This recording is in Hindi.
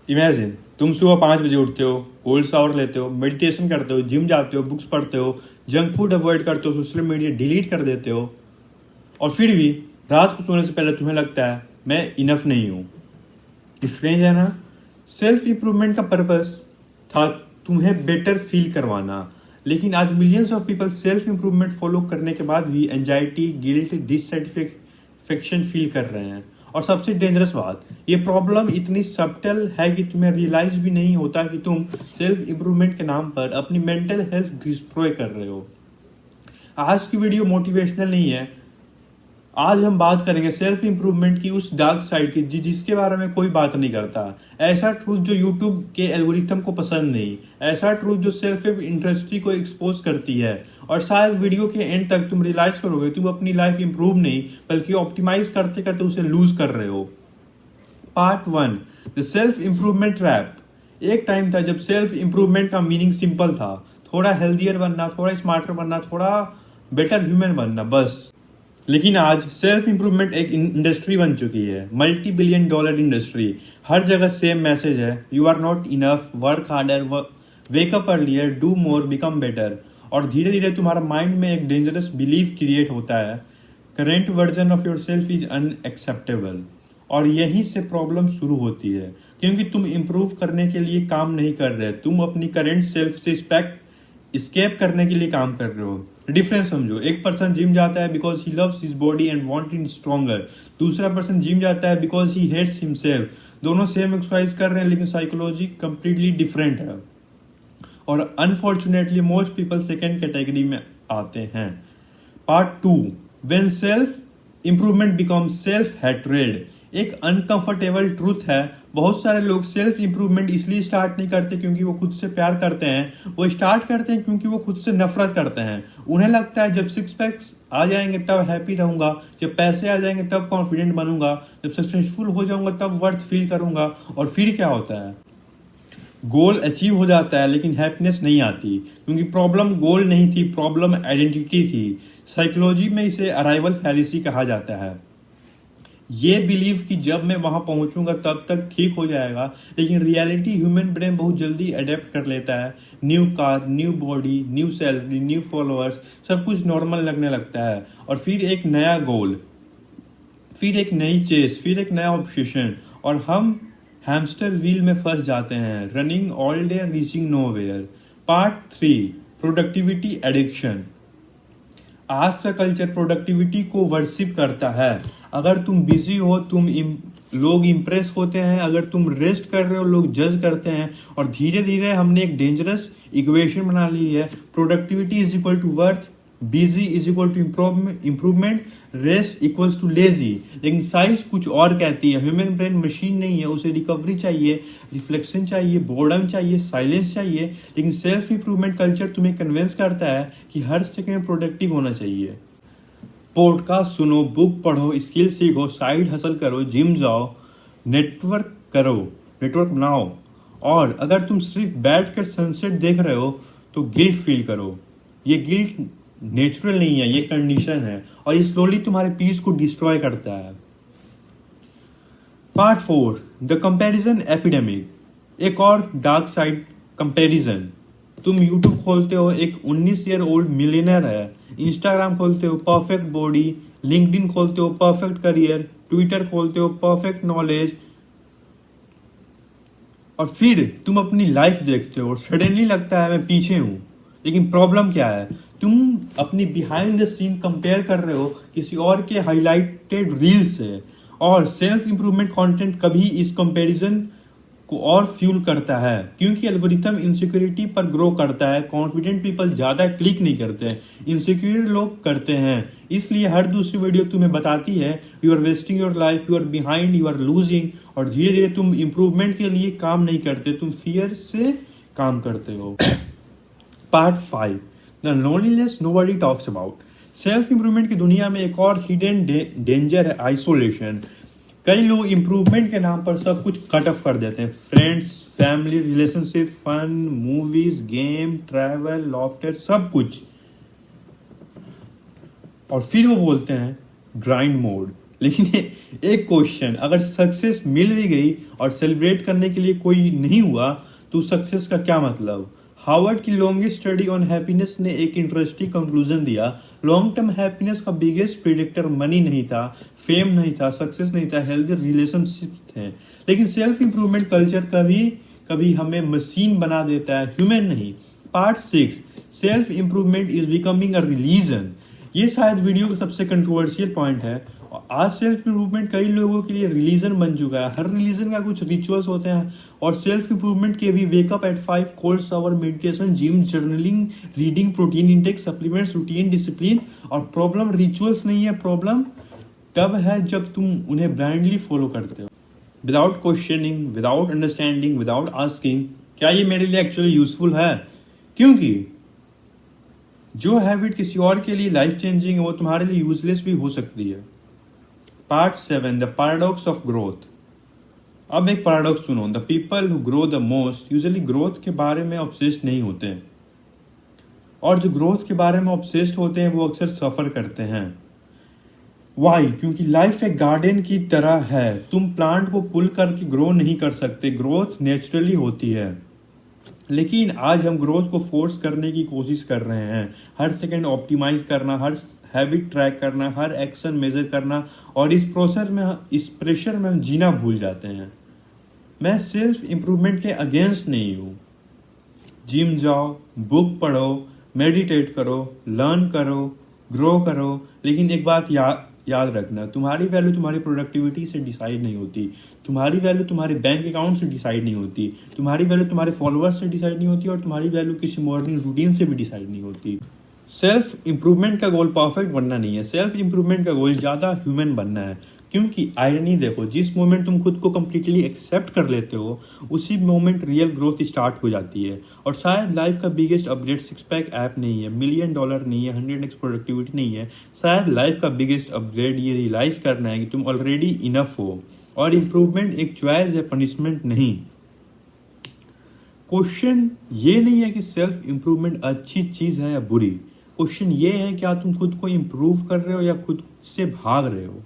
इमेजिन तुम सुबह 5 बजे उठते हो, कोल्ड शावर लेते हो, मेडिटेशन करते हो, जिम जाते हो, बुक्स पढ़ते हो, जंक फूड अवॉइड करते हो, सोशल मीडिया डिलीट कर देते हो, और फिर भी रात को सोने से पहले तुम्हें लगता है मैं इनफ नहीं हूं। स्ट्रेंज है ना। सेल्फ इंप्रूवमेंट का पर्पस था तुम्हें बेटर फील करवाना, लेकिन आज millions of people self improvement follow करने के बाद भी एंजाइटी, गिल्ट, डिससेटिस्फेक्शन फील कर रहे हैं। और सबसे डेंजरस बात, ये प्रॉब्लम इतनी सब्टल है कि तुम्हें रियलाइज भी नहीं होता कि तुम सेल्फ इंप्रूवमेंट के नाम पर अपनी मेंटल हेल्थ डिस्ट्रॉय कर रहे हो। आज की वीडियो मोटिवेशनल नहीं है। आज हम बात करेंगे सेल्फ इंप्रूवमेंट की उस डार्क साइड की जिसके बारे में कोई बात नहीं करता। ऐसा ट्रूथ जो यूट्यूब के एल्गोरिथम को पसंद नहीं, ऐसा ट्रूथ जो सेल्फ इंडस्ट्री को एक्सपोज करती है। और शायद वीडियो के एंड तक तुम रियलाइज करोगे तुम अपनी लाइफ इंप्रूव नहीं बल्कि ऑप्टिमाइज करते करते उसे लूज कर रहे हो। Part 1, the self improvement trap. एक टाइम था जब सेल्फ इंप्रूवमेंट का मीनिंग सिंपल था, थोड़ा हेल्थियर बनना, थोड़ा स्मार्टर बनना, थोड़ा बेटर ह्यूमन बनना, बस। लेकिन आज सेल्फ इंप्रूवमेंट एक इंडस्ट्री बन चुकी है, मल्टी बिलियन डॉलर इंडस्ट्री। हर जगह सेम मैसेज है, you are not enough, work harder, wake up earlier, do more, become better. और धीरे धीरे तुम्हारा माइंड में एक डेंजरस बिलीफ क्रिएट होता है, current version of your self is unacceptable. और यहीं से प्रॉब्लम शुरू होती है, क्योंकि तुम इंप्रूव करने के लिए काम नहीं कर रहे, तुम अपनी करेंट सेल्फ से स्केप करने के लिए काम कर रहे हो। डिफरेंस समझो, एक पर्सन जिम जाता है because he loves his body and want it stronger, दूसरा पर्सन जिम जाता है बिकॉज ही हेट्स हिमसेल्फ। दोनों सेम एक्सरसाइज कर रहे हैं लेकिन साइकोलॉजी कंप्लीटली डिफरेंट है। और unfortunately most people second category में आते हैं। Part 2, when self improvement become self hatred. एक अनकंफर्टेबल ट्रूथ है, बहुत सारे लोग सेल्फ इंप्रूवमेंट इसलिए स्टार्ट नहीं करते क्योंकि वो खुद से प्यार करते हैं, वो स्टार्ट करते हैं क्योंकि वो खुद से नफरत करते हैं। उन्हें लगता है जब सिक्स पैक्स आ जाएंगे तब हैप्पी रहूंगा, जब पैसे आ जाएंगे तब कॉन्फिडेंट बनूंगा, जब सक्सेसफुल हो जाऊंगा तब वर्थ फील करूंगा। और फिर क्या होता है, गोल अचीव हो जाता है लेकिन हैप्पीनेस नहीं आती, क्योंकि प्रॉब्लम गोल नहीं थी, प्रॉब्लम आइडेंटिटी थी। साइकोलॉजी में इसे अराइवल फैलेसी कहा जाता है। ये बिलीव कि जब मैं वहां पहुंचूंगा तब तक ठीक हो जाएगा, लेकिन रियलिटी ह्यूमन ब्रेन बहुत जल्दी अडेप्ट कर लेता है। New car, new body, new salary, new followers, सब कुछ नॉर्मल लगने लगता है। और फिर एक नया गोल, फिर एक नई चेस, फिर एक नया ऑब्सेशन, और हम हैमस्टर व्हील में फंस जाते हैं, running all day reaching nowhere. Part 3, productivity addiction. आज का कल्चर प्रोडक्टिविटी को वर्शिप करता है। अगर तुम बिजी हो लोग इंप्रेस होते हैं, अगर तुम रेस्ट कर रहे हो लोग जज करते हैं। और धीरे धीरे हमने एक डेंजरस इक्वेशन बना ली है, productivity is equal to worth, busy is equal to improvement, rest equals to lazy. लेकिन साइंस कुछ और कहती है, ह्यूमन ब्रेन मशीन नहीं है, उसे रिकवरी चाहिए, रिफ्लेक्शन चाहिए, बोर्डम चाहिए, साइलेंस चाहिए। लेकिन सेल्फ इंप्रूवमेंट कल्चर तुम्हें कन्विंस करता है कि हर सेकंड प्रोडक्टिव होना चाहिए। पॉडकास्ट सुनो, बुक पढ़ो, स्किल सीखो, साइड हसल करो, जिम जाओ, नेटवर्क करो, नेटवर्क बनाओ। और अगर तुम सिर्फ बैठकर सनसेट देख रहे हो तो गिल्ट फील करो। ये गिल्ट नेचुरल नहीं है, ये कंडीशन है, और ये स्लोली तुम्हारे पीस को डिस्ट्रॉय करता है। Part 4, the comparison epidemic. एक और डार्क साइड, कंपैरिजन। तुम यूट्यूब खोलते हो, एक 19 ईयर ओल्ड मिलियनर है, इंस्टाग्राम खोलते हो, परफेक्ट बॉडी, लिंक्डइन खोलते हो, परफेक्ट करियर, ट्विटर खोलते हो, परफेक्ट नॉलेज, और फिर तुम अपनी लाइफ देखते हो और सडनली लगता है मैं पीछे हूं। लेकिन प्रॉब्लम क्या है, तुम अपनी बिहाइंड द सीन कंपेयर कर रहे हो किसी और के हाईलाइटेड रील से। और सेल्फ इंप्रूवमेंट कंटेंट कभी इस कंपैरिजन को और फ्यूल करता है, क्योंकि एल्गोरिथम इनसिक्योरिटी पर ग्रो करता है। कॉन्फिडेंट पीपल ज्यादा क्लिक नहीं करते हैं, इनसिक्योर लोग करते हैं। इसलिए हर दूसरी वीडियो तुम्हें बताती है you are wasting your life, you are behind, you are losing. और धीरे धीरे तुम इंप्रूवमेंट के लिए काम नहीं करते, तुम फियर से काम करते हो। Part 5, the loneliness nobody talks about. Self improvement की दुनिया में एक और हिडन डेंजर है, आइसोलेशन। कई लोग इंप्रूवमेंट के नाम पर सब कुछ कट ऑफ कर देते हैं, friends, family, relationship, fun, movies, game, travel, laughter, सब कुछ। और फिर वो बोलते हैं ग्राइंड मोड, लेकिन एक क्वेश्चन, अगर सक्सेस मिल भी गई और सेलिब्रेट करने के लिए कोई नहीं हुआ तो सक्सेस का क्या मतलब? हार्वर्ड की लॉन्गेस्ट स्टडी ऑन हैप्पीनेस ने एक इंटरेस्टिंग कंक्लूजन दिया। लॉन्ग टर्म हैप्पीनेस का बिगेस्ट प्रिडिक्टर मनी नहीं था, फेम नहीं था, सक्सेस नहीं था, हेल्दी रिलेशनशिप थे। लेकिन सेल्फ इंप्रूवमेंट कल्चर कभी हमें मशीन बना देता है, ह्यूमन नहीं। Part 6, self improvement is becoming a religion. ये शायद वीडियो का सबसे कंट्रोवर्शियल पॉइंट है। और आज सेल्फ इंप्रूवमेंट कई लोगों के लिए रिलीजन बन चुका है। हर रिलीजन का कुछ रिचुअल्स होते हैं और सेल्फ इंप्रूवमेंट के भी wake up at 5, cold shower, meditation, gym, journaling, reading, protein intake, supplements, routine, discipline. और प्रॉब्लम रिचुअल्स नहीं है, प्रॉब्लम तब है जब तुम उन्हें ब्लाइंडली फॉलो करते हो, without questioning, without understanding, without asking क्या ये मेरे लिए एक्चुअली यूजफुल है। क्योंकि जो हैबिट किसी और के लिए लाइफ चेंजिंग है वो तुम्हारे लिए यूजलेस भी हो सकती है। Part 7, the paradox of growth. अब एक पैराडॉक्स सुनो। The people who grow the most usually growth के बारे में ऑब्सेस्ड नहीं होते हैं, और जो ग्रोथ के बारे में ऑब्सेस्ड होते हैं वो अक्सर सफर करते हैं। वाई? क्योंकि लाइफ एक गार्डन की तरह है। तुम प्लांट को पुल करके ग्रो नहीं कर सकते, ग्रोथ नेचुरली होती है। लेकिन आज हम ग्रोथ को फोर्स करने की कोशिश कर रहे हैं। हर सेकंड ऑप्टिमाइज करना, हर हैबिट ट्रैक करना, हर एक्शन मेजर करना, और इस प्रेशर में हम जीना भूल जाते हैं। मैं सेल्फ इंप्रूवमेंट के अगेंस्ट नहीं हूँ। जिम जाओ, बुक पढ़ो, मेडिटेट करो, लर्न करो, ग्रो करो, लेकिन एक बात याद रखना, तुम्हारी वैल्यू तुम्हारी प्रोडक्टिविटी से डिसाइड नहीं होती, तुम्हारी वैल्यू तुम्हारे बैंक अकाउंट से डिसाइड नहीं होती, तुम्हारी वैल्यू तुम्हारे फॉलोअर्स से डिसाइड नहीं होती, और तुम्हारी वैल्यू किसी मॉर्निंग रूटीन से भी डिसाइड नहीं होती। सेल्फ इंप्रूवमेंट का गोल परफेक्ट बनना नहीं है, सेल्फ इंप्रूवमेंट का गोल ज्यादा ह्यूमन बनना है। क्योंकि आयरनी देखो, जिस मोमेंट तुम खुद को कंप्लीटली एक्सेप्ट कर लेते हो उसी मोमेंट रियल ग्रोथ स्टार्ट हो जाती है। और शायद लाइफ का बिगेस्ट अपग्रेड 6 पैक ऐप नहीं है, $1 मिलियन नहीं है, 100x प्रोडक्टिविटी नहीं है। शायद लाइफ का बिगेस्ट अपग्रेड ये रियलाइज करना है कि तुम ऑलरेडी इनफ हो, और इंप्रूवमेंट एक चॉइस है, पनिशमेंट नहीं। क्वेश्चन ये नहीं है कि सेल्फ इंप्रूवमेंट अच्छी चीज है या बुरी, क्वेश्चन ये है क्या तुम खुद को इंप्रूव कर रहे हो या खुद से भाग रहे हो।